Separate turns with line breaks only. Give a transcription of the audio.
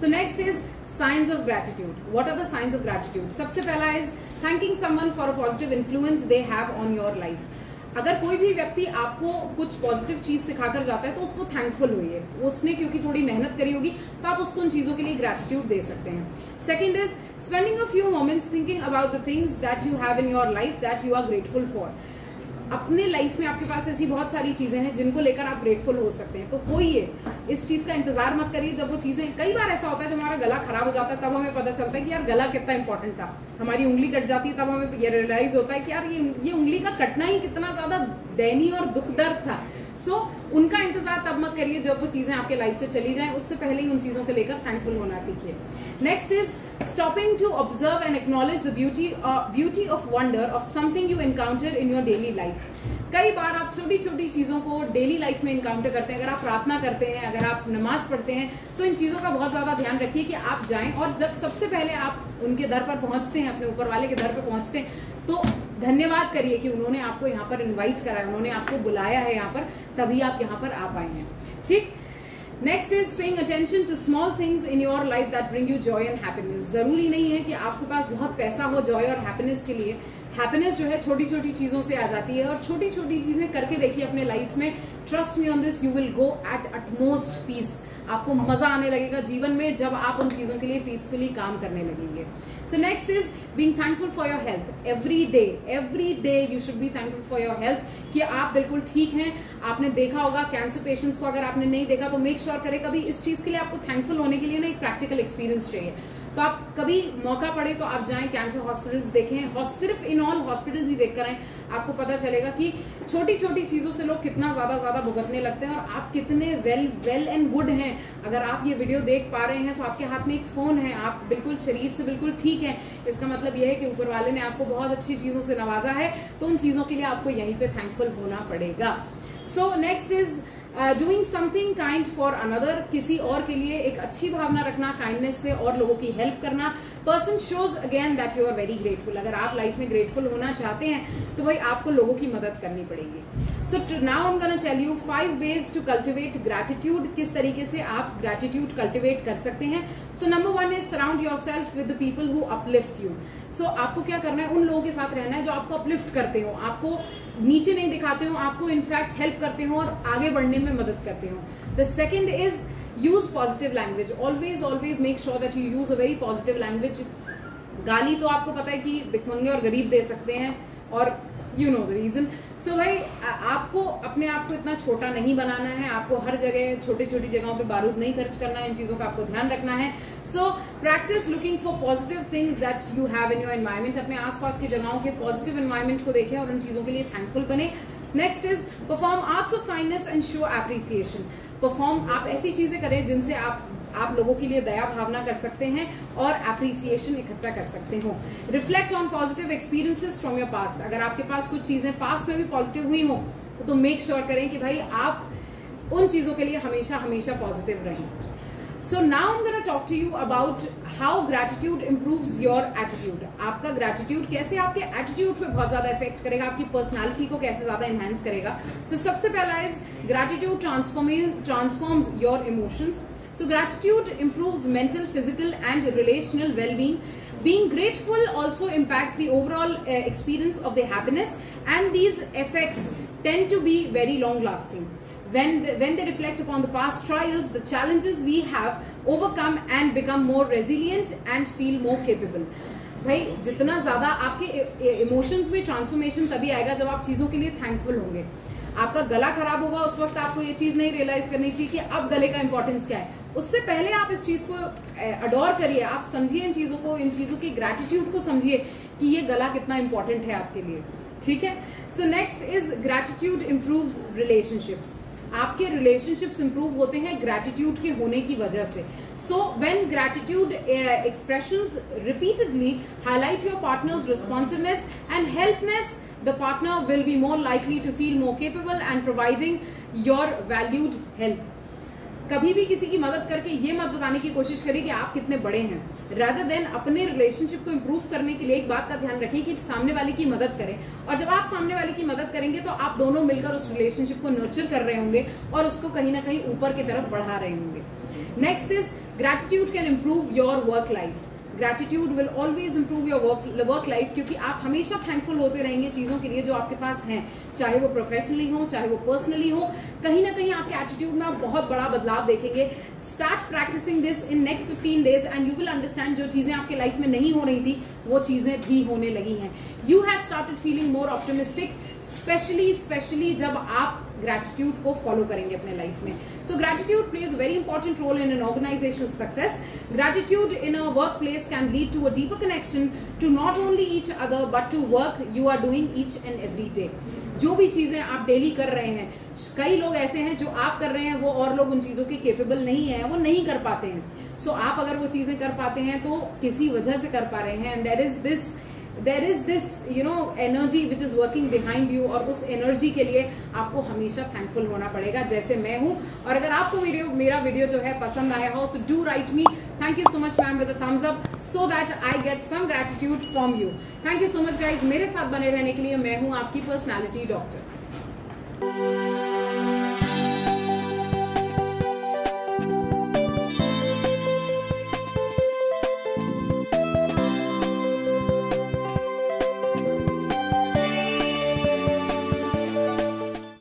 So next is signs of gratitude. What are the signs of gratitude? सबसे पहला is thanking someone for a positive influence they have on your life. अगर कोई भी व्यक्ति आपको कुछ पॉजिटिव चीज सिखाकर जाता है तो उसको थैंकफुल होइए. उसने क्योंकि थोड़ी मेहनत करी होगी तो आप उसको उन चीजों के लिए ग्रेटिट्यूड दे सकते हैं. Second is spending a few moments thinking about the things that you have in your life that you are grateful for. अपने लाइफ में आपके पास ऐसी बहुत सारी चीजें हैं जिनको लेकर आप ग्रेटफुल हो सकते हैं. तो होइए, इस चीज का इंतजार मत करिए. जब वो चीजें, कई बार ऐसा होता है जब हमारा गला खराब हो जाता है तब हमें पता चलता है कि यार गला कितना इंपॉर्टेंट था. हमारी उंगली कट जाती है तब हमें ये रियलाइज होता है कि यार ये उंगली का कटना ही कितना ज्यादा दयनीय और दुख दर्द था. सो उनका इंतजार तब मत करिए जब वो चीजें आपके लाइफ से चली जाएं. उससे पहले ही उन चीजों को लेकर थैंकफुल होना सीखिए. Next is stopping to observe and acknowledge the beauty of wonder of something you encounter in your daily life. कई बार आप छोटी छोटी चीजों को डेली लाइफ में इनकाउंटर करते हैं. अगर आप प्रार्थना करते हैं, अगर आप नमाज पढ़ते हैं, तो इन चीजों का बहुत ज्यादा ध्यान रखिए कि आप जाएं और जब सबसे पहले आप उनके दर पर पहुंचते हैं, अपने ऊपर वाले के दर पर पहुंचते हैं, तो धन्यवाद करिए कि उन्होंने आपको यहाँ पर इन्वाइट करा है, उन्होंने आपको बुलाया है यहाँ पर, तभी आप यहाँ पर आ पाए हैं. ठीक. Next is paying attention to small things in your life that bring you joy and happiness. जरूरी नहीं है कि आपके पास बहुत पैसा हो जॉय और हैप्पीनेस के लिए. हैप्पीनेस जो है छोटी छोटी चीजों से आ जाती है और छोटी छोटी चीजें करके देखिए अपने लाइफ में. Trust me on this, you will go at utmost peace. आपको मजा आने लगेगा जीवन में जब आप उन चीजों के लिए पीसफुली काम करने लगेंगे. सो next is being thankful for your health. Every day you should be thankful for your health कि आप बिल्कुल ठीक हैं. आपने देखा होगा कैंसर पेशेंट्स को, अगर आपने नहीं देखा तो मेक श्योर करें कभी इस चीज के लिए आपको थैंकफुल होने के लिए ना एक प्रैक्टिकल एक्सपीरियंस चाहिए. तो आप कभी मौका पड़े तो आप जाएं कैंसर हॉस्पिटल्स देखें. सिर्फ इन ऑल हॉस्पिटल्स ही देखकर आए, आपको पता चलेगा कि छोटी छोटी चीजों से लोग कितना ज्यादा भुगतने लगते हैं और आप कितने वेल एंड गुड हैं. अगर आप ये वीडियो देख पा रहे हैं तो आपके हाथ में एक फोन है, आप बिल्कुल शरीर से बिल्कुल ठीक है. इसका मतलब यह है कि ऊपर वाले ने आपको बहुत अच्छी चीजों से नवाजा है. तो उन चीजों के लिए आपको यहीं पे थैंकफुल होना पड़ेगा. सो next is doing something kind for another. किसी और के लिए एक अच्छी भावना रखना, काइंडनेस से और लोगों की हेल्प करना. Person shows again that you are very grateful. अगर आप लाइफ में ग्रेटफुल होना चाहते हैं तो भाई आपको लोगों की मदद करनी पड़ेगी. So now I am gonna tell you 5 ways to cultivate gratitude. किस तरीके से आप ग्रेटिट्यूड कल्टिवेट कर सकते हैं. So number 1 is surround yourself with the people who uplift you. So आपको क्या करना है, उन लोगों के साथ रहना है जो आपको अपलिफ्ट करते हो, आपको नीचे नहीं दिखाते हो, आपको इनफैक्ट हेल्प करते हो और आगे बढ़ने में मदद करते हो. The second is use positive language. Always make sure that you use a very positive language. गाली तो आपको पता है कि भिखमंगे और गरीब दे सकते हैं और यू नो द रीजन. सो भाई आपको अपने आप को इतना छोटा नहीं बनाना है. आपको हर जगह छोटी छोटी जगहों पे बारूद नहीं खर्च करना है. इन चीजों का आपको ध्यान रखना है. So practice looking for positive things that you have in your environment. अपने आसपास की जगहों के पॉजिटिव एनवायरमेंट को देखें और उन चीजों के लिए थैंकफुल बने. Next is perform arts of kindness and show appreciation. आप ऐसी चीजें करें जिनसे आप लोगों के लिए दया भावना कर सकते हैं और एप्रिसिएशन इकट्ठा कर सकते हो. Reflect on positive experiences from your past. अगर आपके पास कुछ चीजें पास्ट में भी पॉजिटिव हुई हो तो मेक श्योर करें कि भाई आप उन चीजों के लिए हमेशा पॉजिटिव रहें. So now I am gonna talk to you about how gratitude improves your attitude. आपका ग्रेटिट्यूड कैसे आपके एटीट्यूड पे बहुत ज्यादा इफेक्ट करेगा, आपकी पर्सनालिटी को कैसे ज्यादा एनहांस करेगा. सो सबसे पहला is gratitude transforms your emotions. So gratitude improves mental, physical and relational well-being. Being grateful also impacts the overall experience of the happiness, and these effects tend to be very long-lasting. When they reflect upon the past trials, the challenges we have overcome and become more resilient and feel more capable. भाई जितना ज्यादा आपके emotions में transformation तभी आएगा जब आप चीजों के लिए थैंकफुल होंगे. आपका गला खराब होगा उस वक्त आपको ये चीज नहीं रियलाइज करनी चाहिए कि अब गले का इंपॉर्टेंस क्या है. उससे पहले आप इस चीज को अडोर करिए, आप समझिए इन चीजों को, इन चीजों की ग्रेटिट्यूड को समझिए कि ये गला कितना इंपॉर्टेंट है आपके लिए. ठीक है. So next is gratitude improves relationships. आपके रिलेशनशिप्स इंप्रूव होते हैं ग्रेटिट्यूड के होने की वजह से. So when gratitude expressions repeatedly highlight your partner's responsiveness and helpness, the partner will be more likely to feel more capable and providing your valued help. कभी भी किसी की मदद करके ये मत बताने की कोशिश करिए कि आप कितने बड़े हैं. rather than अपने रिलेशनशिप को इम्प्रूव करने के लिए एक बात का ध्यान रखें कि सामने वाले की मदद करें. और जब आप सामने वाले की मदद करेंगे तो आप दोनों मिलकर उस रिलेशनशिप को नर्चर कर रहे होंगे और उसको कहीं ना कहीं ऊपर की तरफ बढ़ा रहे होंगे. Next is gratitude can improve your work life. Gratitude will always improve your work life, क्योंकि आप हमेशा थैंकफुल होते रहेंगे चीजों के लिए जो आपके पास हैं, चाहे वो प्रोफेशनली हो चाहे वो पर्सनली हो। कहीं ना कहीं आपके एटीट्यूड में आप बहुत बड़ा बदलाव देखेंगे। Start practising this in next 15 days and you will understand जो चीजें आपके लाइफ में नहीं हो रही थी वो चीजें भी होने लगी हैं। You have started feeling more optimistic, specially जब आप ग्रैटिट्यूड को फॉलो करेंगे अपने लाइफ में। So gratitude plays a very important role in an organisational success. Gratitude in a workplace can lead to a deeper connection to not only each other but to work you are doing each and every day. जो भी चीजें आप daily कर रहे हैं, कई लोग ऐसे हैं जो आप कर रहे हैं वो और लोग उन चीजों के केपेबल नहीं है, वो नहीं कर पाते हैं। सो आप अगर वो चीजें कर पाते हैं तो किसी वजह से कर पा रहे हैं, and there is this energy which is working behind you, और उस एनर्जी के लिए आपको हमेशा थैंकफुल होना पड़ेगा, जैसे मैं हूं। और अगर आपको मेरा वीडियो जो है पसंद आया हो, so do write me thank you so much ma'am with a thumbs up so that I get some gratitude from you. Thank you so much guys मेरे साथ बने रहने के लिए। मैं हूं आपकी पर्सनैलिटी डॉक्टर।